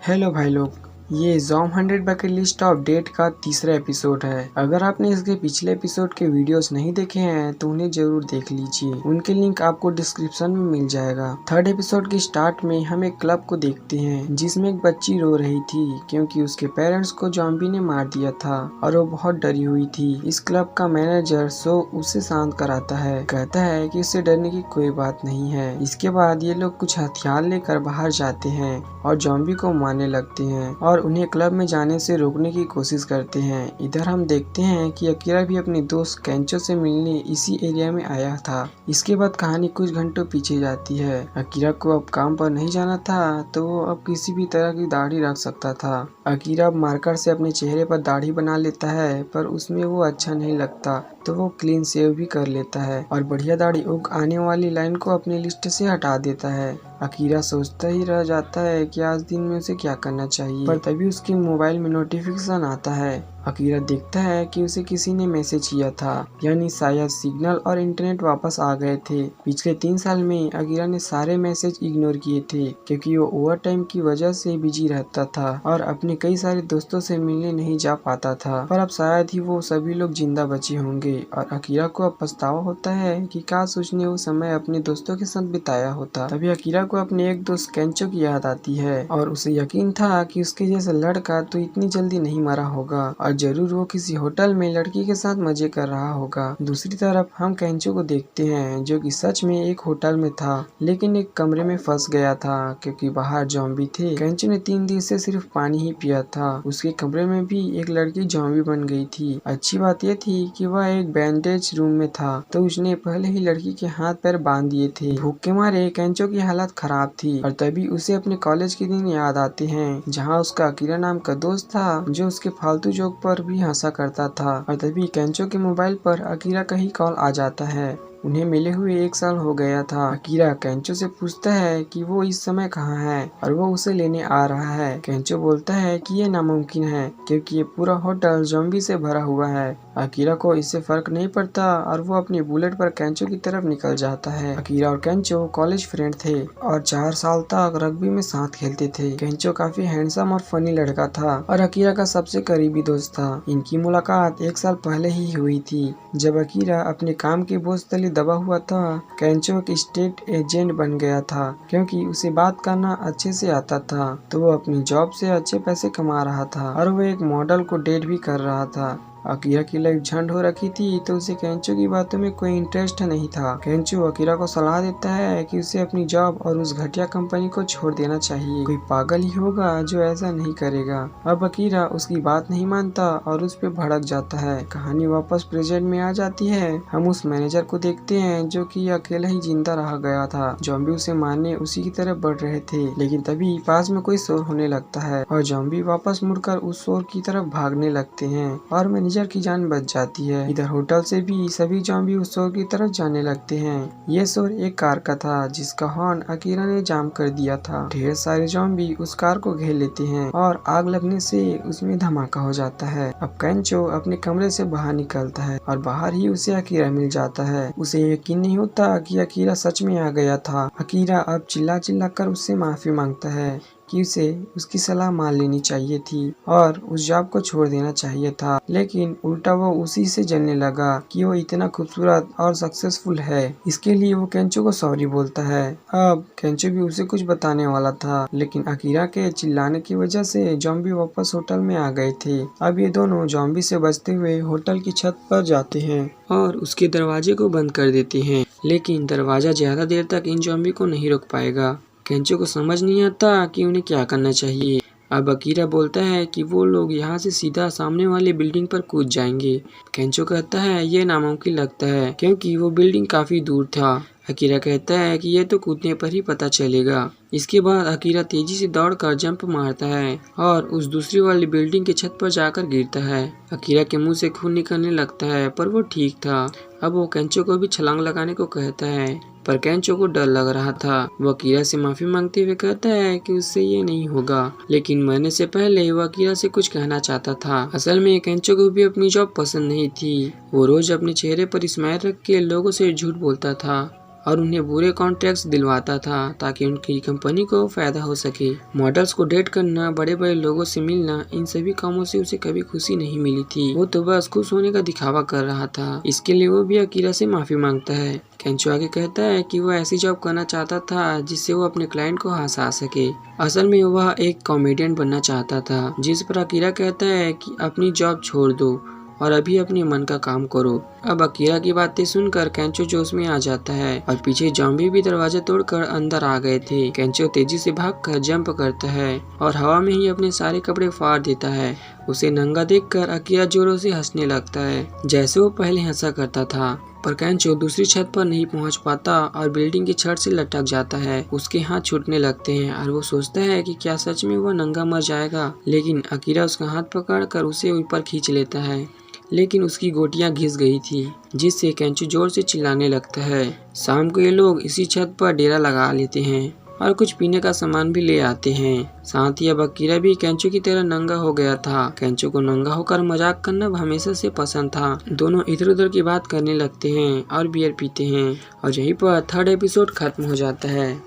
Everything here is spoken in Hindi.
हेलो भाई लोग, ये जॉम 100 बकेट लिस्ट अपडेट का तीसरा एपिसोड है। अगर आपने इसके पिछले एपिसोड के वीडियोस नहीं देखे हैं तो उन्हें जरूर देख लीजिए, उनके लिंक आपको डिस्क्रिप्शन में मिल जाएगा। थर्ड एपिसोड के स्टार्ट में हम एक क्लब को देखते हैं जिसमें एक बच्ची रो रही थी क्योंकि उसके पेरेंट्स को जॉम्बी ने मार दिया था और वो बहुत डरी हुई थी। इस क्लब का मैनेजर सो उसे शांत कराता है, कहता है कि उससे डरने की कोई बात नहीं है। इसके बाद ये लोग कुछ हथियार लेकर बाहर जाते हैं और जॉम्बी को मारने लगते हैं और उन्हें क्लब में जाने से रोकने की कोशिश करते हैं। इधर हम देखते हैं कि अकीरा भी अपने दोस्त केंचो से मिलने इसी एरिया में आया था। इसके बाद कहानी कुछ घंटों पीछे जाती है। अकीरा को अब काम पर नहीं जाना था तो वो अब किसी भी तरह की दाढ़ी रख सकता था। अकीरा अब मार्कर से अपने चेहरे पर दाढ़ी बना लेता है, पर उसमें वो अच्छा नहीं लगता तो वो क्लीन शेव भी कर लेता है और बढ़िया दाढ़ी उग आने वाली लाइन को अपनी लिस्ट से हटा देता है। अकीरा सोचता ही रह जाता है कि आज दिन में उसे क्या करना चाहिए, पर तभी उसके मोबाइल में नोटिफिकेशन आता है। अकीरा देखता है कि उसे किसी ने मैसेज किया था, यानी शायद सिग्नल और इंटरनेट वापस आ गए थे। पिछले 3 साल में अकीरा ने सारे मैसेज इग्नोर किए थे क्योंकि वो ओवर टाइम की वजह से बिजी रहता था और अपने कई सारे दोस्तों से मिलने नहीं जा पाता था। पर अब शायद ही वो सभी लोग जिंदा बचे होंगे और अकीरा को अब पछतावा होता है कि काश उसने वो समय अपने दोस्तों के साथ बिताया होता। तभी अकीरा को अपने एक दोस्त केंचो की याद आती है और उसे यकीन था कि उसके जैसा लड़का तो इतनी जल्दी नहीं मरा होगा और जरूर वो किसी होटल में लड़की के साथ मजे कर रहा होगा। दूसरी तरफ हम केंचो को देखते हैं जो कि सच में एक होटल में था लेकिन एक कमरे में फंस गया था क्योंकि बाहर जॉम्बी थे। केंचो ने 3 दिन से सिर्फ पानी ही पिया था। उसके कमरे में भी एक लड़की जॉम्बी बन गई थी। अच्छी बात यह थी कि वह एक बैंडेज रूम में था तो उसने पहले ही लड़की के हाथ पैर बांध दिए थे। भूख के मारे केंचो की हालत खराब थी और तभी उसे अपने कॉलेज के दिन याद आते हैं जहाँ उसका अकीरा नाम का दोस्त था जो उसके फालतू जोक पर भी हंसा करता था। और तभी केंचो के मोबाइल पर अकीरा का ही कॉल आ जाता है। उन्हें मिले हुए 1 साल हो गया था। अकीरा केंचो से पूछता है कि वो इस समय कहाँ है और वो उसे लेने आ रहा है। केंचो बोलता है कि ये नामुमकिन है क्योंकि ये पूरा होटल ज़ॉम्बी से भरा हुआ है। अकीरा को इससे फर्क नहीं पड़ता और वो अपनी बुलेट पर केंचो की तरफ निकल जाता है। अकीरा और केंचो कॉलेज फ्रेंड थे और 4 साल तक रग्बी में साथ खेलते थे। केंचो काफी हैंडसम और फनी लड़का था और अकीरा का सबसे करीबी दोस्त था। इनकी मुलाकात 1 साल पहले ही हुई थी जब अकीरा अपने काम के बोझ तले दबा हुआ था। केंचो एक स्टेट एजेंट बन गया था क्योंकि उसे बात करना अच्छे से आता था तो वो अपनी जॉब से अच्छे पैसे कमा रहा था और वो एक मॉडल को डेट भी कर रहा था। अकीरा की लाइफ झंड हो रखी थी तो उसे केंचो की बातों में कोई इंटरेस्ट नहीं था। केंचो अकीरा को सलाह देता है कि उसे अपनी जॉब और उस घटिया कंपनी को छोड़ देना चाहिए। कोई पागल ही होगा जो ऐसा नहीं करेगा। अब अकीरा उसकी बात नहीं मानता और उस पर भड़क जाता है। कहानी वापस प्रेजेंट में आ जाती है। हम उस मैनेजर को देखते हैं जो कि अकेला ही जिंदा रह गया था। जॉम्बी उसे मारने उसी की तरफ बढ़ रहे थे लेकिन तभी पास में कोई शोर होने लगता है और जॉम्बी वापस मुड़कर उस शोर की तरफ भागने लगते हैं और मैनेजर की जान बच जाती है। इधर होटल से भी सभी जॉम्बी उस शोर की तरफ जाने लगते हैं। ये शोर एक कार का था जिसका हॉर्न अकीरा ने जाम कर दिया था। ढेर सारे जॉम्बी उस कार को घेर लेते हैं और आग लगने से उसमें धमाका हो जाता है। अब केंचो अपने कमरे से बाहर निकलता है और बाहर ही उसे अकीरा मिल जाता है। उसे यकीन नहीं होता कि अकीरा सच में आ गया था। अकीरा अब चिल्ला चिल्ला कर उससे माफी मांगता है कि उसे उसकी सलाह मान लेनी चाहिए थी और उस जॉब को छोड़ देना चाहिए था, लेकिन उल्टा वो उसी से जलने लगा कि वो इतना खूबसूरत और सक्सेसफुल है। इसके लिए वो केंचो को सॉरी बोलता है। अब केंचो भी उसे कुछ बताने वाला था लेकिन अकीरा के चिल्लाने की वजह से जॉम्बी वापस होटल में आ गए थे। अब ये दोनों जॉम्बी से बचते हुए होटल की छत पर जाते हैं और उसके दरवाजे को बंद कर देते हैं, लेकिन दरवाजा ज्यादा देर तक इन जॉम्बी को नहीं रोक पाएगा। केंचो को समझ नहीं आता कि उन्हें क्या करना चाहिए। अब अकीरा बोलता है कि वो लोग यहाँ से सीधा सामने वाली बिल्डिंग पर कूद जाएंगे। केंचो कहता है ये नामुमकिन लगता है क्योंकि वो बिल्डिंग काफी दूर था। अकीरा कहता है कि ये तो कूदने पर ही पता चलेगा। इसके बाद अकीरा तेजी से दौड़कर जंप मारता है और उस दूसरी वाली बिल्डिंग की छत पर जाकर गिरता है। अकीरा के मुंह से खून निकलने लगता है पर वो ठीक था। अब वो केंचो को भी छलांग लगाने को कहता है पर केंचो को डर लग रहा था। वो अकीरा से माफी मांगते हुए कहता है कि उससे ये नहीं होगा, लेकिन मरने से पहले वो अकीरा से कुछ कहना चाहता था। असल में केंचो को भी अपनी जॉब पसंद नहीं थी। वो रोज अपने चेहरे पर स्माइल रख के लोगों से झूठ बोलता था और उन्हें बुरे कॉन्ट्रैक्ट्स दिलवाता था ताकि उनकी कंपनी को फायदा हो सके। मॉडल्स को डेट करना, बड़े बड़े लोगों से मिलना, इन सभी कामों से उसे कभी खुशी नहीं मिली थी। वो तो बस खुश होने का दिखावा कर रहा था। इसके लिए वो भी अकीरा से माफी मांगता है। केंचो आगे कहता है कि वह ऐसी जॉब करना चाहता था जिससे वो अपने क्लाइंट को हंसा सके। असल में वह एक कॉमेडियन बनना चाहता था, जिस पर अकीरा कहता है कि अपनी जॉब छोड़ दो और अभी अपने मन का काम करो। अब अकीरा की बातें सुनकर केंचो जोश में आ जाता है और पीछे ज़ॉम्बी भी दरवाजा तोड़कर अंदर आ गए थे। केंचो तेजी से भागकर जंप करता है और हवा में ही अपने सारे कपड़े फाड़ देता है। उसे नंगा देखकर अकीरा जोरों से हंसने लगता है, जैसे वो पहले हंसा करता था। पर केंचो दूसरी छत पर नहीं पहुंच पाता और बिल्डिंग की छत से लटक जाता है। उसके हाथ छूटने लगते हैं और वो सोचता है कि क्या सच में वह नंगा मर जाएगा, लेकिन अकीरा उसका हाथ पकड़कर उसे ऊपर खींच लेता है। लेकिन उसकी गोटियां घिस गई थी, जिससे केंचो जोर से चिल्लाने लगता है। शाम को ये लोग इसी छत पर डेरा लगा लेते हैं और कुछ पीने का सामान भी ले आते हैं। साथ ही अब अकीरा भी केंचो की तरह नंगा हो गया था। केंचो को नंगा होकर मजाक करना हमेशा से पसंद था। दोनों इधर उधर की बात करने लगते हैं और बियर पीते हैं और यहीं पर थर्ड एपिसोड खत्म हो जाता है।